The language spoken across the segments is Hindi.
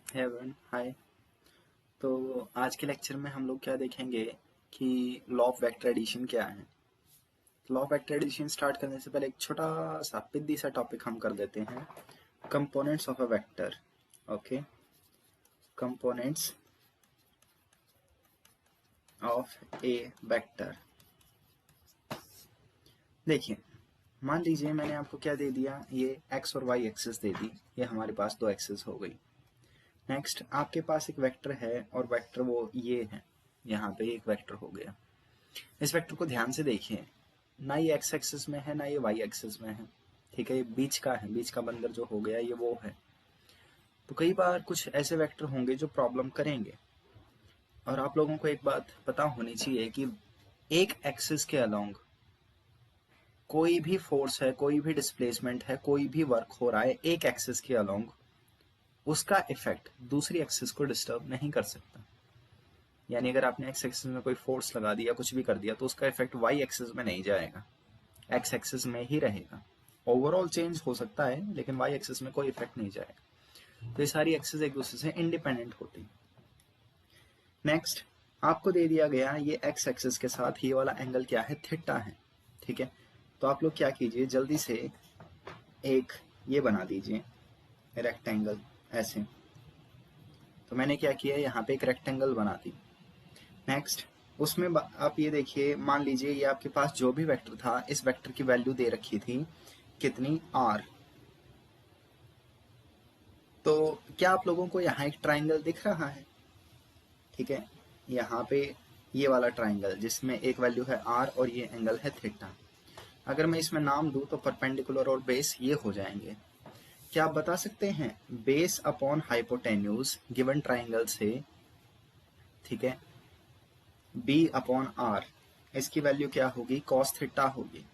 है एवरीवन, हाय। तो आज के लेक्चर में हम लोग क्या देखेंगे कि लॉ ऑफ वेक्टर एडिशन क्या है। Law of vector addition start करने से पहले एक छोटा सा पिद्दी सा टॉपिक हम कर देते हैं। Components of a vector. Okay, components of A vector. देखिए, मान लीजिए मैंने आपको क्या दे दिया, ये एक्स और वाई एक्सिस दे दी। ये हमारे पास दो एक्सिस हो गई। नेक्स्ट आपके पास एक वेक्टर है और वेक्टर वो ये है, यहाँ पे एक वेक्टर हो गया। इस वेक्टर को ध्यान से देखिए, ना ये एक्स एक्सिस में है ना ये वाई एक्सिस में है। ठीक है, ये बीच का है, बीच का बंदर जो हो गया ये वो है। तो कई बार कुछ ऐसे वेक्टर होंगे जो प्रॉब्लम करेंगे, और आप लोगों को एक बात पता होनी चाहिए कि एक एक्सिस के अलोंग कोई भी फोर्स है, कोई भी डिस्प्लेसमेंट है, कोई भी वर्क हो रहा है एक एक्सिस के अलोंग, उसका इफेक्ट दूसरी एक्सिस को डिस्टर्ब नहीं कर सकता। यानी अगर आपने एक्स एक्सिस में कोई फोर्स लगा दिया, कुछ भी कर दिया, तो उसका इफेक्ट वाई एक्सिस में नहीं जाएगा, एक्स एक्सिस में ही रहेगा। ओवरऑल चेंज हो सकता है लेकिन वाई एक्सिस में कोई इफेक्ट नहीं जाएगा। तो ये सारी एक्सिस एक दूसरे से इंडिपेंडेंट होती है। नेक्स्ट आपको दे दिया गया ये एक्स एक्सिस के साथ ये वाला एंगल क्या है, थीटा है। ठीक है, तो आप लोग क्या कीजिए, जल्दी से एक ये बना दीजिए रेक्टेंगल ऐसे। तो मैंने क्या किया, यहाँ पे एक रेक्टेंगल बना दी। नेक्स्ट उसमें आप ये देखिए, मान लीजिए ये आपके पास जो भी वेक्टर था, इस वेक्टर की वैल्यू दे रखी थी कितनी, आर। तो क्या आप लोगों को यहाँ एक ट्राइंगल दिख रहा है? ठीक है, यहाँ पे ये वाला ट्राइंगल जिसमें एक वैल्यू है आर और ये एंगल है थीटा। अगर मैं इसमें नाम दूं तो परपेंडिकुलर और बेस ये हो जाएंगे। क्या आप बता सकते हैं base upon hypotenuse given triangle से, ठीक है, बी अपॉन आर, इसकी वैल्यू क्या होगी, कॉस थीटा होगी।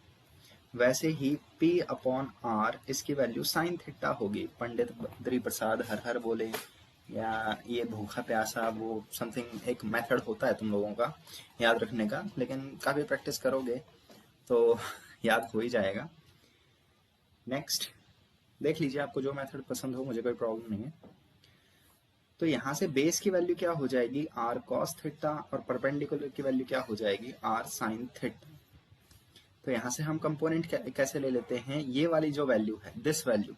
वैसे ही P अपॉन आर इसकी वैल्यू साइन थीटा होगी। पंडित बद्री प्रसाद हर हर बोले, या ये भूखा प्यासा, वो समथिंग एक मेथड होता है तुम लोगों का याद रखने का, लेकिन काफ़ी प्रैक्टिस करोगे तो याद हो ही जाएगा। नेक्स्ट देख लीजिए, आपको जो मेथड पसंद हो, मुझे कोई प्रॉब्लम नहीं है। तो यहाँ से बेस की वैल्यू क्या हो जाएगी, आर कॉस थीटा, और परपेंडिकुलर की वैल्यू क्या हो जाएगी, आर साइन थीटा। तो यहाँ से हम कंपोनेंट कैसे ले लेते हैं, ये वाली जो वैल्यू है, this value,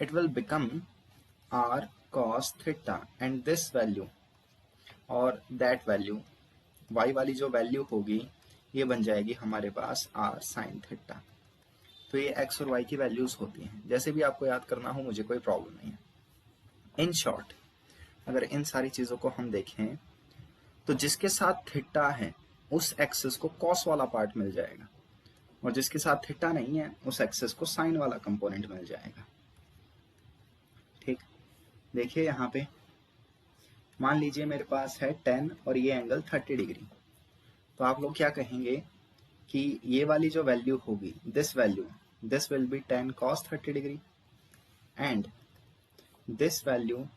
it will become r cos theta, and this value और that value, y वाली जो वैल्यू होगी ये बन जाएगी हमारे पास r sin theta। तो ये x और y की वैल्यूज होती हैं, जैसे भी आपको याद करना हो, मुझे कोई प्रॉब्लम नहीं है। इन शॉर्ट अगर इन सारी चीजों को हम देखें तो जिसके साथ थीटा है उस एक्सिस को कॉस वाला पार्ट मिल जाएगा, और जिसके साथ थीटा नहीं है उस एक्सिस को साइन वाला कंपोनेंट मिल जाएगा। ठीक, देखिए यहाँ पे मान लीजिए मेरे पास है 10 और ये एंगल 30 डिग्री। तो आप लोग क्या कहेंगे कि ये वाली जो वैल्यू होगी, this value, this will B 10 cos 30 degree, and this value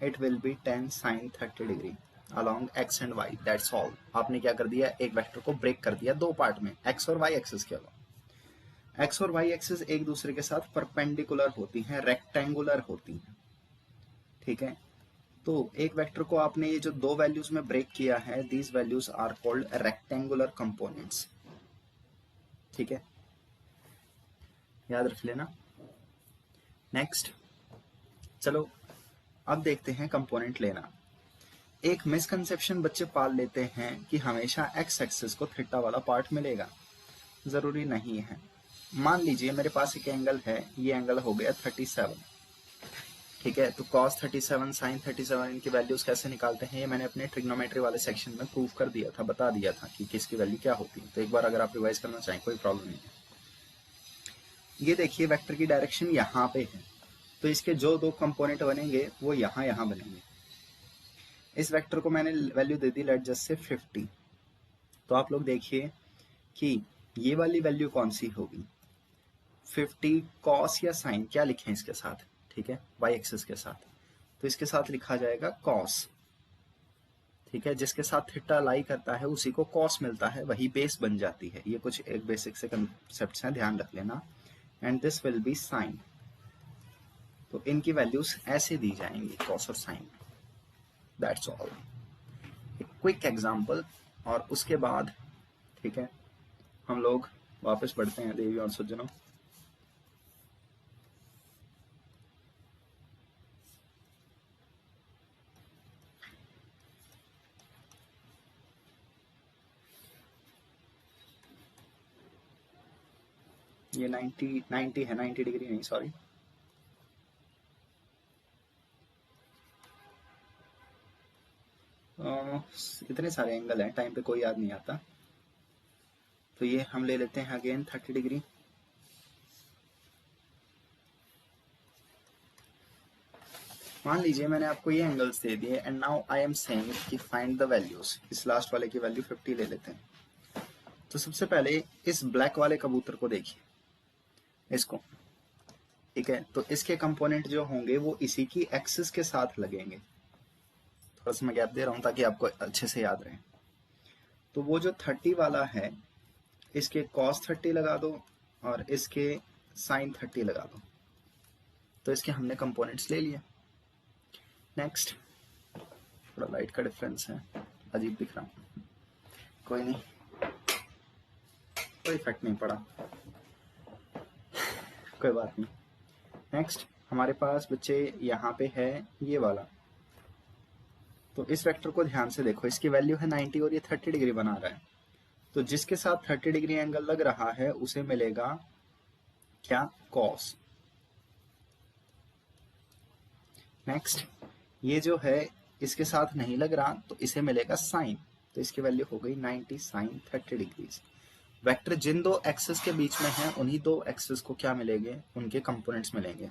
it will be 10 sin 30 degree along x and y। That's all. आपने क्या कर दिया, एक वेक्टर को ब्रेक कर दिया दो पार्ट में, x और y एक्सिस के अलावा। x और y एक्सिस एक दूसरे के साथ परपेंडिकुलर होती हैं, रेक्टेंगुलर होती हैं। ठीक है, तो एक वेक्टर को आपने ये जो दो वैल्यूज में ब्रेक किया है, these values are called rectangular components. ठीक है, याद रख लेना। नेक्स्ट चलो अब देखते हैं कंपोनेंट लेना। एक मिसकंसेप्शन बच्चे पाल लेते हैं कि हमेशा एक्स एक्सिस को थीटा वाला पार्ट मिलेगा। जरूरी नहीं है। मान लीजिए मेरे पास एक एंगल है, ये एंगल हो गया 37। ठीक है, तो cos 37 sin 37 इनकी वैल्यूज कैसे निकालते हैं, ये मैंने अपने ट्रिग्नोमेट्री वाले सेक्शन में प्रूव कर दिया था, बता दिया था कि किसकी वैल्यू क्या होती है। तो एक बार अगर आप रिवाइज करना चाहें कोई प्रॉब्लम नहीं है। ये देखिए वेक्टर की डायरेक्शन यहाँ पे है, तो इसके जो दो कंपोनेंट बनेंगे वो यहाँ बनेंगे। इस वेक्टर को मैंने वैल्यू दे दी लेट जस्ट से 50। तो आप लोग देखिए कि ये वाली वैल्यू कौन सी होगी, 50 कॉस या साइन, क्या लिखें इसके साथ, ठीक है, वाई एक्सिस के साथ, तो इसके साथ लिखा जाएगा कॉस। ठीक है, जिसके साथ थीटा लाई करता है उसी को कॉस मिलता है, वही बेस बन जाती है। ये कुछ एक बेसिक से कंसेप्ट हैं, ध्यान रख लेना। And this will be sine. तो इनकी वैल्यूज ऐसे दी जाएंगी कॉस और साइन। That's all. एक क्विक एग्जांपल और उसके बाद ठीक है हम लोग वापस बढ़ते हैं देवी और सज्जनों। ये 90 है, 90 डिग्री नहीं, सॉरी। इतने सारे एंगल हैं, टाइम पे कोई याद नहीं आता। तो ये हम ले लेते हैं अगेन 30 डिग्री। मान लीजिए मैंने आपको ये एंगल्स दे दिए and now I am saying कि फाइंड द वैल्यूज। इस लास्ट वाले की वैल्यू 50 ले लेते हैं। तो सबसे पहले इस ब्लैक वाले कबूतर को देखिए, इसको, ठीक है। तो इसके कंपोनेंट जो होंगे वो इसी की एक्सिस के साथ लगेंगे। थोड़ा सा मैं गैप दे रहा हूं ताकि आपको अच्छे से याद रहे। तो वो जो 30 वाला है, इसके cos 30 लगा दो और इसके sin 30 लगा दो। तो इसके हमने कंपोनेंट्स ले लिए। नेक्स्ट, थोड़ा लाइट का डिफरेंस है, अजीब दिख रहा हूं, कोई नहीं, कोई इफेक्ट नहीं पड़ा, कोई बात नहीं। नेक्स्ट हमारे पास बच्चे यहाँ पे है ये वाला। तो इस वेक्टर को ध्यान से देखो, इसकी वैल्यू है 90 और ये 30 डिग्री बना रहा है। तो जिसके साथ 30 डिग्री एंगल लग रहा है उसे मिलेगा क्या? कॉस। नेक्स्ट, ये जो है इसके साथ नहीं लग रहा तो इसे मिलेगा साइन। तो इसकी वैल्यू हो गई 90 साइन 30 डिग्रीज। वेक्टर जिन दो एक्सिस के बीच में है उन्हीं दो एक्सिस को क्या मिलेंगे? उनके कंपोनेंट्स मिलेंगे।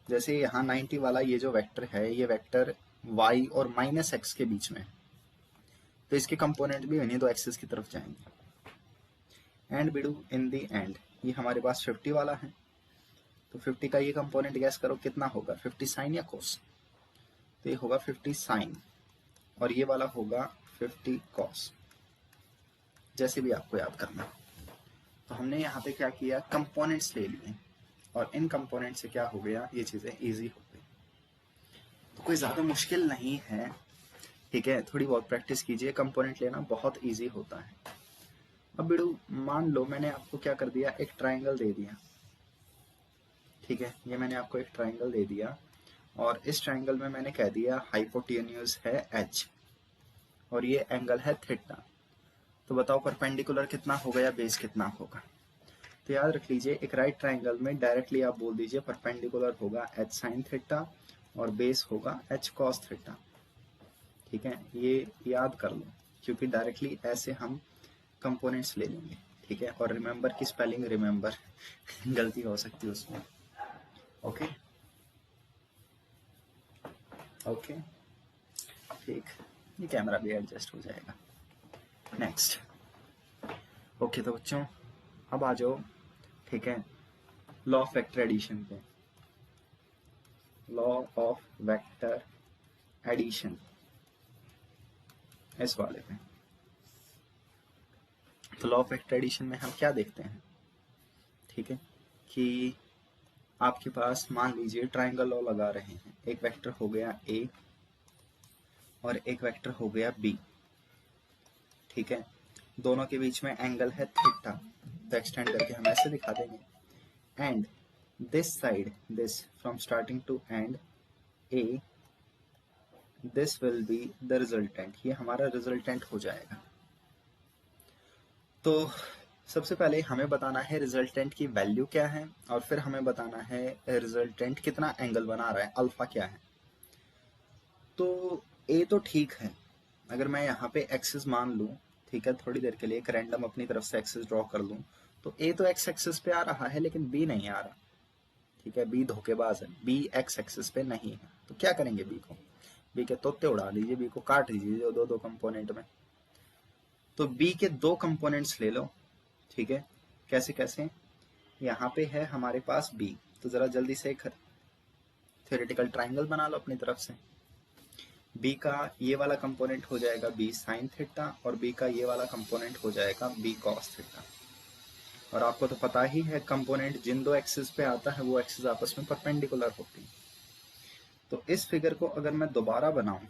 जैसे यहाँ 90 वाला ये जो वेक्टर है, ये वेक्टर y और माइनस एक्स के बीच में है, तो इसके कंपोनेंट भी इन्हीं दो एक्सिस की तरफ जाएंगे। एंड बिडू इन दी एंड, ये हमारे पास 50 वाला है, तो 50 का ये कंपोनेंट गैस करो कितना होगा? 50 साइन या कोस? तो ये होगा 50 साइन और ये वाला होगा 50 कॉस, जैसे भी आपको याद करना। तो हमने यहाँ पे क्या किया? कंपोनेंट्स ले लिए और इन कंपोनेंट से क्या हो गया? ये चीजें इजी हो गई। तो कोई ज्यादा मुश्किल नहीं है, ठीक है। थोड़ी बहुत प्रैक्टिस कीजिए, कंपोनेंट लेना बहुत इजी होता है। अब बिड़ू मान लो मैंने आपको क्या कर दिया? एक ट्राइंगल दे दिया, ठीक है। ये मैंने आपको एक ट्राइंगल दे दिया और इस ट्राइंगल में मैंने कह दिया हाइपोटेन्यूज है h और ये एंगल है थीटा। तो बताओ परपेंडिकुलर कितना होगा या बेस कितना होगा? तो याद रख लीजिए, एक राइट ट्राइंगल में डायरेक्टली आप बोल दीजिए परपेंडिकुलर होगा h साइन थीटा और बेस होगा h कॉस थीटा, ठीक है। ये याद कर लो क्योंकि डायरेक्टली ऐसे हम कंपोनेंट्स ले लेंगे, ठीक है। और रिमेंबर की स्पेलिंग रिमेंबर गलती हो सकती है उसमें, ओके ओके, ठीक। ये कैमरा भी एडजस्ट हो जाएगा। Next, okay. तो बच्चों अब आ जाओ, ठीक है, लॉ ऑफ वेक्टर एडिशन पे। लॉ ऑफ वेक्टर एडिशन इस वाले पे। तो लॉ ऑफ वेक्टर एडिशन में हम क्या देखते हैं, ठीक है, कि आपके पास मान लीजिए ट्राइंगल लॉ लगा रहे हैं। एक वेक्टर हो गया ए और एक वेक्टर हो गया बी, ठीक है। दोनों के बीच में एंगल है थीटा, तो एक्सटेंड करके हम ऐसे दिखा देंगे। And this side, this from starting to end A, this will be the resultant, ये हमारा रिजल्टेंट हो जाएगा। तो सबसे पहले हमें बताना है रिजल्टेंट की वैल्यू क्या है और फिर हमें बताना है रिजल्टेंट कितना एंगल बना रहा है, अल्फा क्या है। तो ए तो ठीक है, अगर मैं यहाँ पे एक्सिस मान लूँ, ठीक है, थोड़ी देर के लिए एक रैंडम अपनी तरफ से एक्सिस ड्रॉ कर लूँ, तो ए तो एक्स एक्सिस पे आ रहा है लेकिन बी नहीं आ रहा, ठीक है। बी धोखेबाज है, बी एक्स एक्सिस पे नहीं है। तो क्या करेंगे? बी को, बी के तोते उड़ा दीजिए, बी को काट दीजिए दो दो कंपोनेंट में। तो बी के दो कंपोनेंट्स ले लो, ठीक है। कैसे कैसे? यहाँ पे है हमारे पास बी, तो जरा जल्दी से एक थ्योरेटिकल ट्राइंगल बना लो अपनी तरफ से। बी का ये वाला कंपोनेंट हो जाएगा बी साइन थीटा और बी का ये वाला कंपोनेंट हो जाएगा बी कॉस थीटा। और आपको तो पता ही है कंपोनेंट जिन दो एक्सिस पे आता है वो एक्सिस आपस में परपेंडिकुलर होती है। तो इस फिगर को अगर मैं दोबारा बनाऊं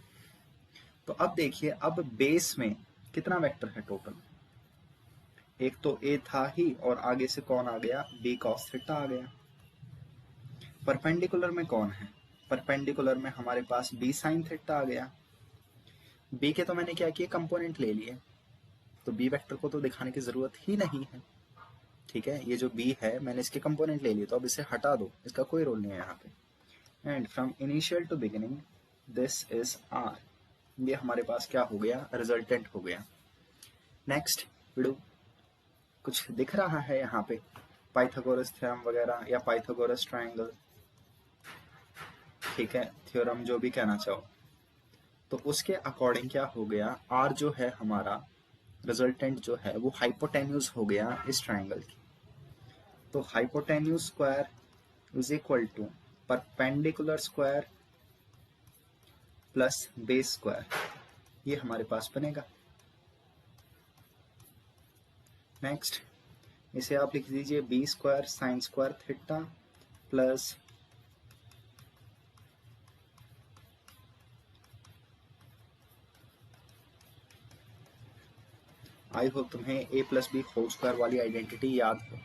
तो अब देखिए, अब बेस में कितना वेक्टर है टोटल? एक तो ए था ही और आगे से कौन आ गया? बी कॉस थीटा आ गया। परपेंडिकुलर में कौन है? परपेंडिकुलर में हमारे पास बी साइन थीटा आ गया। बी के तो मैंने क्या किया, कंपोनेंट ले लिए, तो बी वेक्टर को तो दिखाने की जरूरत ही नहीं है। ठीक है, ये जो बी है मैंने इसके कंपोनेंट ले लिए, तो अब इसे हटा दो, इसका कोई रोल नहीं है यहाँ पे। And from initial to beginning this is R. ये हमारे पास क्या हो गया? रिजल्टेंट हो गया। नेक्स्ट विडो, कुछ दिख रहा है यहाँ पे? पाइथागोरस थ्योरम वगैरह या पाइथागोरस ट्रायंगल, ठीक है, थ्योरम जो भी कहना चाहो, तो उसके अकॉर्डिंग क्या हो गया? आर जो है हमारा रिजल्टेंट जो है वो हाइपोटेन्यूज हो गया इस ट्रायंगल की। तो hypotenuse square is equal to perpendicular square plus base square, ये हमारे पास बनेगा। नेक्स्ट, इसे आप लिख दीजिए B square sine square theta plus I hope तुम्हें A plus B whole square वाली आइडेंटिटी याद हो,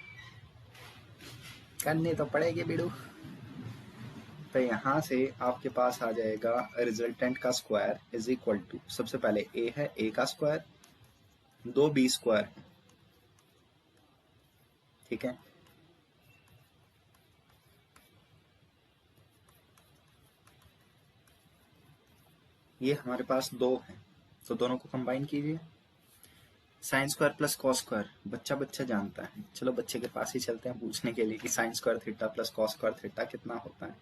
करनी तो पड़ेगी बिडू। तो यहाँ से आपके पास आ जाएगा रिजल्टेंट का स्क्वायर इज इक्वल टू, सबसे पहले ए है, ए का स्क्वायर, दो बी स्क्वायर है, ठीक है, ये हमारे पास दो है, तो दोनों को कंबाइन कीजिए। Sine square plus cos square बच्चा बच्चा जानता है, चलो बच्चे के पास ही चलते हैं पूछने के लिए कि sign square theta plus cos square theta कितना होता है।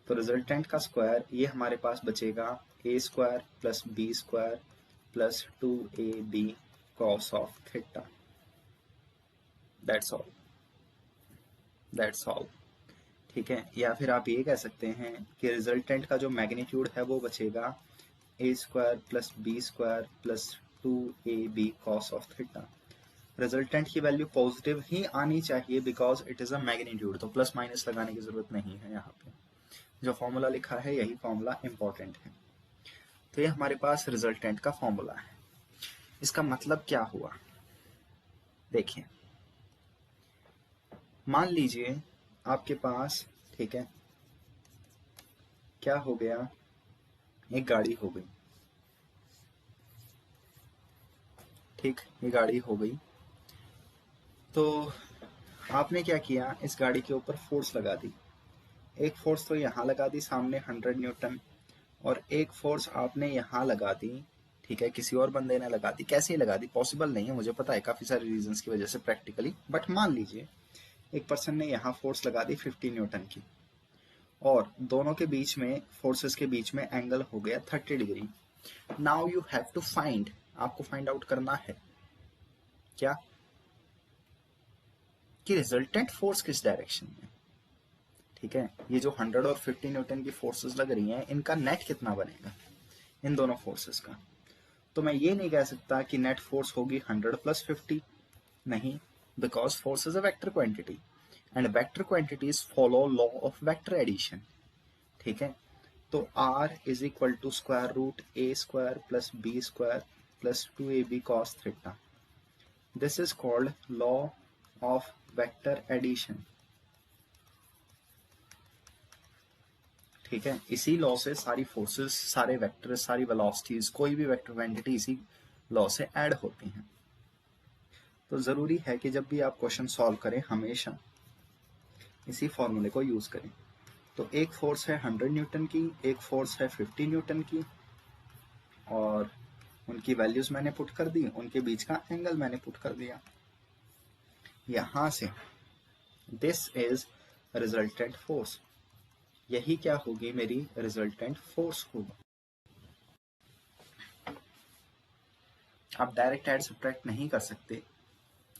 तो रिजल्टेंट का स्क्वायर ये हमारे पास बचेगा a square plus B square plus 2ab cos of theta. That's all, that's all, ठीक है। या फिर आप ये कह सकते हैं कि रिजल्टेंट का जो मैग्नीट्यूड है वो बचेगा a square plus B square plus 2ab cos of theta. Resultant की वैल्यू पॉजिटिव ही आनी चाहिए because it is a magnitude, तो प्लस माइनस लगाने की जरूरत नहीं है। यहाँ पे जो फॉर्मूला लिखा है यही फॉर्मूला इंपॉर्टेंट है। तो ये हमारे पास रिजल्टेंट का फॉर्मूला है। इसका मतलब क्या हुआ? देखिए, मान लीजिए आपके पास, ठीक है, क्या हो गया, एक गाड़ी हो गई, ठीक, ये गाड़ी हो गई, तो आपने क्या किया, इस गाड़ी के ऊपर फोर्स लगा दी। एक फोर्स तो यहाँ लगा दी सामने 100 न्यूटन, और एक फोर्स आपने यहाँ लगा दी, ठीक है, किसी और बंदे ने लगा दी। कैसे लगा दी पॉसिबल नहीं है, मुझे पता है काफी सारे रीजंस की वजह से प्रैक्टिकली, बट मान लीजिए एक पर्सन ने यहाँ फोर्स लगा दी 50 न्यूटन की, और दोनों के बीच में, फोर्सेस के बीच में एंगल हो गया 30 डिग्री। Now you have to find, आपको फाइंड आउट करना है क्या, कि रिजल्टेंट फोर्स किस डायरेक्शन में, ठीक है। ये जो 100 और 50 न्यूटन की फोर्सेस लग रही हैं, इनका नेट कितना बनेगा इन दोनों फोर्सेस का। तो मैं ये नहीं कह सकता कि नेट फोर्स होगी 100 प्लस 50, नहीं, because force is a vector quantity and vector quantities follow law of vector addition, ठीक है। तो R is equal to square root A square plus B square plus 2ab cos theta. This is called law of vector addition, ठीक है। इसी लॉ से सारी फोर्सेस, सारे वेक्टर, सारी वेलोसिटीज, कोई भी वेक्टर क्वांटिटी इसी लॉ से ऐड होती हैं। तो जरूरी है कि जब भी आप क्वेश्चन सॉल्व करें हमेशा इसी फॉर्मूले को यूज करें। तो एक फोर्स है 100 न्यूटन की, एक फोर्स है 50 न्यूटन की, और उनकी वैल्यूज मैंने पुट कर दी, उनके बीच का एंगल मैंने पुट कर दिया। यहां से दिस इज रिजल्टेंट फोर्स, यही क्या होगी, मेरी रिजल्टेंट फोर्स होगी। आप डायरेक्ट ऐड सब्ट्रैक्ट नहीं कर सकते,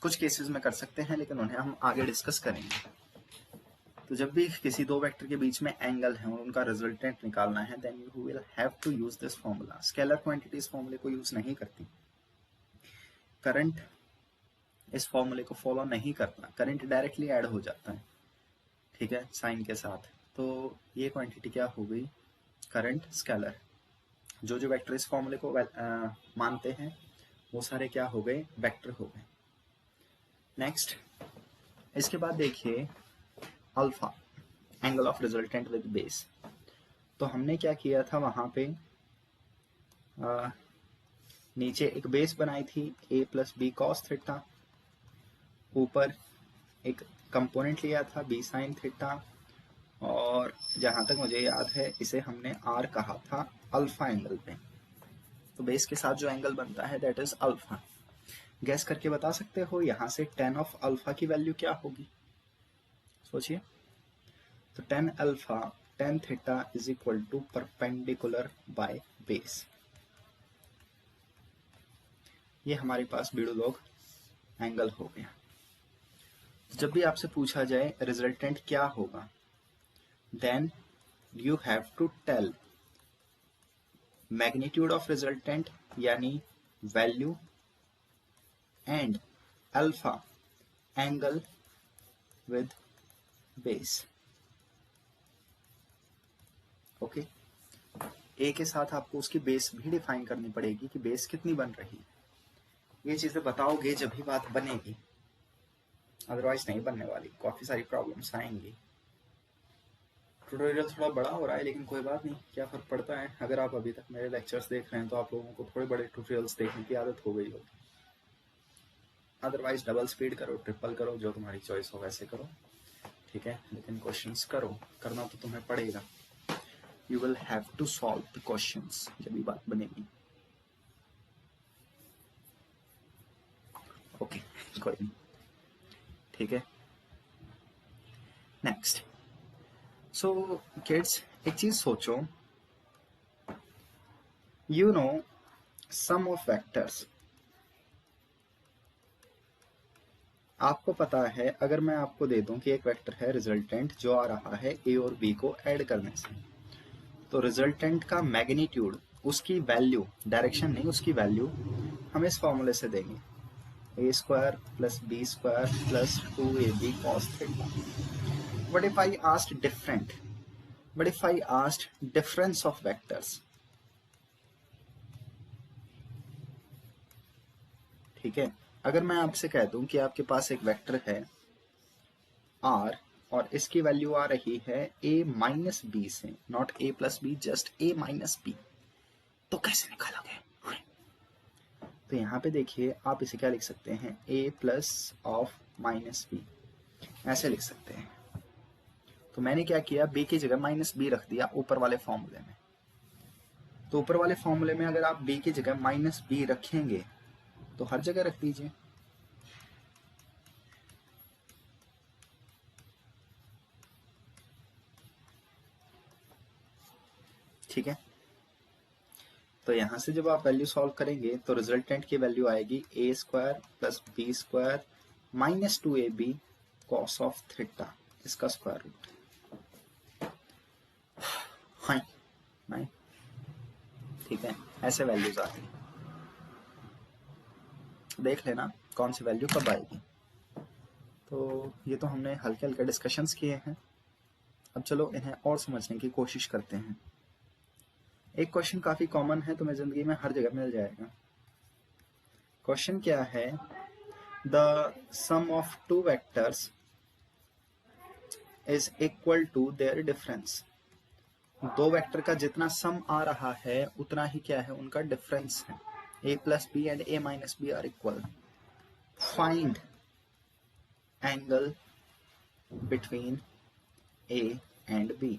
कुछ केसेस में कर सकते हैं, लेकिन उन्हें हम आगे डिस्कस करेंगे। तो जब भी किसी दो वेक्टर के बीच में एंगल है और उनका रिजल्टेंट निकालना है, then you will have to use this formula. Scalar quantities फॉर्मूले को यूज नहीं करती। करंट इस फॉर्मूले को फॉलो नहीं करता, करंट डायरेक्टली ऐड हो जाता है, ठीक है, साइन के साथ। तो ये क्वांटिटी क्या हो गई, करंट स्केलर। जो जो वेक्टर इस फॉर्मूले को मानते हैं वो सारे क्या हो गए, वेक्टर हो गए। नेक्स्ट, इसके बाद देखिए alpha, angle of resultant with base. तो हमने क्या किया था वहां पे, नीचे एक बेस बनाई थी a plus B cos theta, ऊपर एक कंपोनेंट लिया था b साइन थीटा, और जहां तक मुझे याद है इसे हमने r कहा था अल्फा एंगल पे। तो बेस के साथ जो एंगल बनता है दैट इज अल्फा। गैस करके बता सकते हो यहां से tan ऑफ अल्फा की वैल्यू क्या होगी, सोचिए। तो tan alpha tan theta is equal to perpendicular by base. ये हमारे पास बीडू लॉग एंगल हो गया। जब भी आपसे पूछा जाए रिजल्टेंट क्या होगा, then you have to tell magnitude of resultant यानी value, and alpha angle with base. Okay, a के साथ आपको उसकी बेस भी डिफाइन करनी पड़ेगी कि बेस कितनी बन रही है। ये चीजें बताओगे जब भी बात बनेगी, अदरवाइज नहीं बनने वाली, काफी सारी प्रॉब्लम्स आएंगी। ट्यूटोरियल थोड़ा बड़ा हो रहा है लेकिन कोई बात नहीं, क्या फर्क पड़ता है। अगर आप अभी तक मेरे लेक्चर्स देख रहे हैं तो आप लोगों को थोड़े बड़े ट्यूटोरियल्स देखने की आदत हो गई होगी। अदरवाइज डबल स्पीड करो, ट्रिपल करो, जो तुम्हारी चॉइस हो वैसे करो, ठीक है, लेकिन क्वेश्चंस करो, करना तो तुम्हें पड़ेगा। You will have to solve the questions जब भी बात बनेगी। ओके, कोई नहीं, ठीक है। नेक्स्ट, सो किड्स एक चीज सोचो, you know sum of vectors. आपको पता है अगर मैं आपको दे दूं कि एक वेक्टर है रिजल्टेंट जो आ रहा है ए और बी को ऐड करने से, तो रिजल्टेंट का मैग्नीट्यूड, उसकी वैल्यू, डायरेक्शन नहीं उसकी वैल्यू, हम इस फॉर्मूले से देंगे, a square plus B square plus 2ab cos theta. What if I asked different? What if I asked difference of vectors? ठीक है, अगर मैं आपसे कह दूं कि आपके पास एक वेक्टर है r और इसकी वैल्यू आ रही है a माइनस बी से, not a plus B, just a minus B, तो कैसे निकालोगे? तो यहाँ पे देखिए आप इसे क्या लिख सकते हैं, a plus of minus B, ऐसे लिख सकते हैं। तो मैंने क्या किया, b की जगह माइनस बी रख दिया ऊपर वाले फॉर्मूले में। तो ऊपर वाले फॉर्मूले में अगर आप b की जगह माइनस बी रखेंगे तो हर जगह रख दीजिए, ठीक है। तो यहां से जब आप वैल्यू सॉल्व करेंगे तो रिजल्टेंट की वैल्यू आएगी a square plus B square minus 2ab cos of theta, इसका स्क्वायर रूट। हाँ नहीं, ठीक है, ऐसे वैल्यूज आती हैं, देख लेना कौन सी वैल्यू कब आएगी। तो ये तो हमने हल्के हल्के डिस्कशंस किए हैं, अब चलो इन्हें और समझने की कोशिश करते हैं। एक क्वेश्चन काफी कॉमन है, तुम्हें जिंदगी में हर जगह मिल जाएगा। क्वेश्चन क्या है, the sum of two vectors is equal to their difference. दो वेक्टर का जितना सम आ रहा है उतना ही क्या है, उनका डिफरेंस है। a plus B and a minus B are equal, find angle between a and b।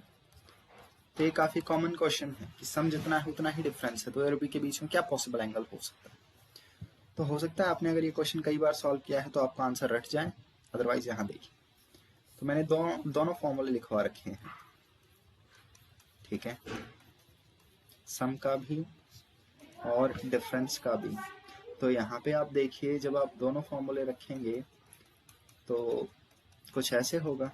तो ये काफी कॉमन क्वेश्चन है कि सम जितना है उतना ही डिफरेंस है, तो a और b के बीच में क्या पॉसिबल एंगल हो सकता है। तो हो सकता है आपने अगर ये क्वेश्चन कई बार सॉल्व किया है तो आपका आंसर रट जाए, अदरवाइज यहाँ देखिए, तो मैंने दोनों फॉर्मूले लिखवा रखे हैं, ठीक है, सम का भी और डिफरेंस का भी। तो यहाँ पे आप देखिए जब आप दोनों फॉर्मूले रखेंगे तो कुछ ऐसे होगा,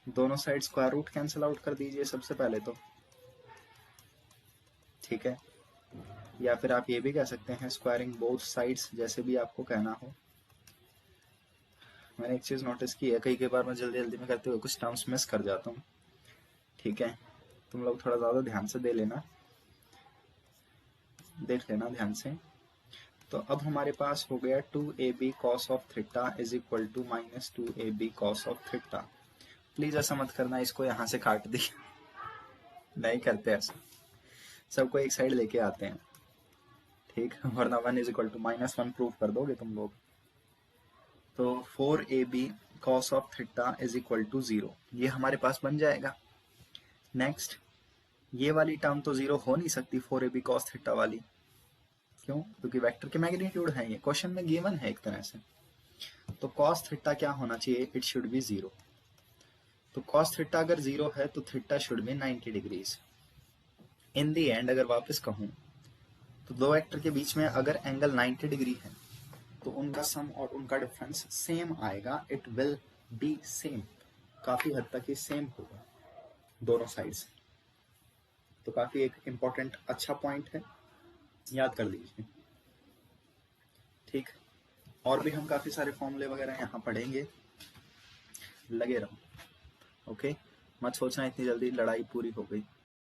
दोनों side square root cancel out कर दीजिए सबसे पहले तो, ठीक है। या फिर आप ये भी कह सकते हैं स्क्वायरिंग बोथ साइड्स, जैसे भी आपको कहना हो। मैंने एक चीज़ नोटिस की है, कई बार मैं जल्दी जल्दी में करते हुए कुछ टर्म्स मिस कर जाता हूँ, ठीक है, तुम लोग थोड़ा ज़्यादा ध्यान से देख लेना ध्यान से। तो अब हमारे पास हो गया 2ab cos of theta is equal to minus 2ab cos of theta. Please ऐसा मत करना इसको यहाँ से काट दी नहीं करते ऐसा, सबको एक साइड लेके आते हैं, ठीक, वरना 1 is equal to minus 1 prove कर दोगे तुम लोग। तो 4ab cos of theta is equal to 0, ये हमारे पास बन जाएगा। नेक्स्ट, ये वाली टर्म तो 0 हो नहीं सकती 4ab cos थीटा वाली, क्यों? क्योंकि वेक्टर के मैग्नीट्यूड है, ये क्वेश्चन में गिवन है एक तरह से। तो cos थीटा क्या होना चाहिए? It should be 0। तो cos थीटा अगर 0 है तो theta should be 90 degrees. In the and अगर वापस कहूं तो दो वेक्टर के बीच में अगर एंगल 90 डिग्री है तो उनका सम और उनका डिफरेंस सेम आएगा, इट विल बी सेम, काफी हद तक ये सेम होगा दोनों साइड से। तो काफी एक इंपॉर्टेंट अच्छा पॉइंट है, याद कर लीजिए, ठीक। और भी हम काफी सारे फॉर्मूले वगैरह यहाँ पढ़ेंगे, लगे रहो, ओके। मत सोचना इतनी जल्दी लड़ाई पूरी हो गई।